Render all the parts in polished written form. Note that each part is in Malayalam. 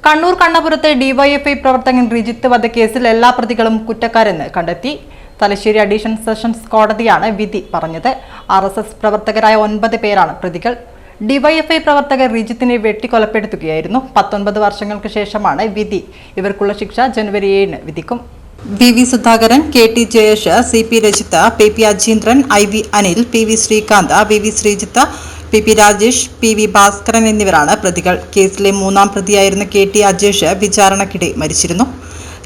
കണ്ണൂർ കണ്ണപുരത്തെ ഡിവൈഎഫ്ഐ പ്രവർത്തകൻ റിജിത്ത് വധക്കേസിൽ എല്ലാ പ്രതികളും കുറ്റക്കാരെന്ന് കണ്ടെത്തി. തലശ്ശേരി അഡീഷണൽ സെഷൻസ് കോടതിയാണ് വിധി പറഞ്ഞത്. RSS പ്രവർത്തകരായ 9 പേരാണ് പ്രതികൾ. ഡിവൈഎഫ്ഐ പ്രവർത്തകർ റിജിത്തിനെ വെട്ടിക്കൊലപ്പെടുത്തുകയായിരുന്നു. 19 വർഷങ്ങൾക്ക് ശേഷമാണ് വിധി. ഇവർക്കുള്ള ശിക്ഷ ജനുവരി 7 വിധിക്കും. VV Sudhakaran, KT Jayesh, CP Rajith, PP Ajeendran, IV Anil, PV Srikanth, VV Sreejith, PP Rajesh, PV Bhaskaran എന്നിവരാണ് പ്രതികൾ. കേസിലെ 3ാം പ്രതിയായിരുന്ന KT അജേഷ് വിചാരണക്കിടെ മരിച്ചിരുന്നു.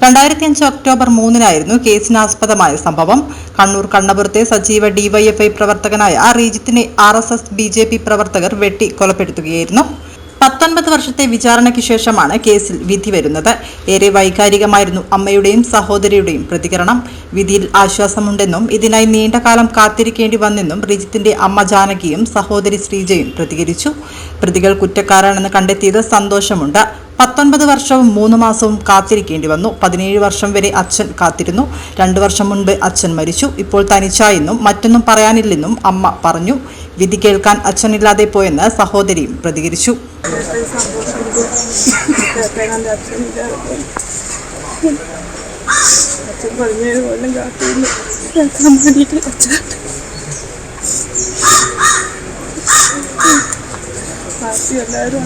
2005 ഒക്ടോബർ 3-നായിരുന്നു കേസിനാസ്പദമായ സംഭവം. കണ്ണൂർ കണ്ണപുരത്തെ സജീവ ഡിവൈഎഫ്ഐ പ്രവർത്തകനായ റിജിത്തിനെ RSS BJP പ്രവർത്തകർ വെട്ടി കൊലപ്പെടുത്തുകയായിരുന്നു. 19 വർഷത്തെ വിചാരണയ്ക്ക് ശേഷമാണ് കേസിൽ വിധി വരുന്നത്. ഏറെ വൈകാരികമായിരുന്നു അമ്മയുടെയും സഹോദരിയുടെയും പ്രതികരണം. വിധിയിൽ ആശ്വാസമുണ്ടെന്നും ഇതിനായി നീണ്ടകാലം കാത്തിരിക്കേണ്ടി വന്നെന്നും റിജിത്തിന്റെ അമ്മ ജാനകിയും സഹോദരി ശ്രീജയും പ്രതികരിച്ചു. പ്രതികൾ കുറ്റക്കാരാണെന്ന് കണ്ടെത്തിയത് സന്തോഷമുണ്ട്. 19 വർഷവും 3 മാസവും കാത്തിരിക്കേണ്ടി വന്നു. 17 വർഷം വരെ അച്ഛൻ കാത്തിരുന്നു. 2 വർഷം മുൻപ് അച്ഛൻ മരിച്ചു. ഇപ്പോൾ തനിച്ചായെന്നും മറ്റൊന്നും പറയാനില്ലെന്നും അമ്മ പറഞ്ഞു. വിധി കേൾക്കാൻ അച്ഛനില്ലാതെ പോയെന്ന് സഹോദരിയും പ്രതികരിച്ചു. എല്ലാവരും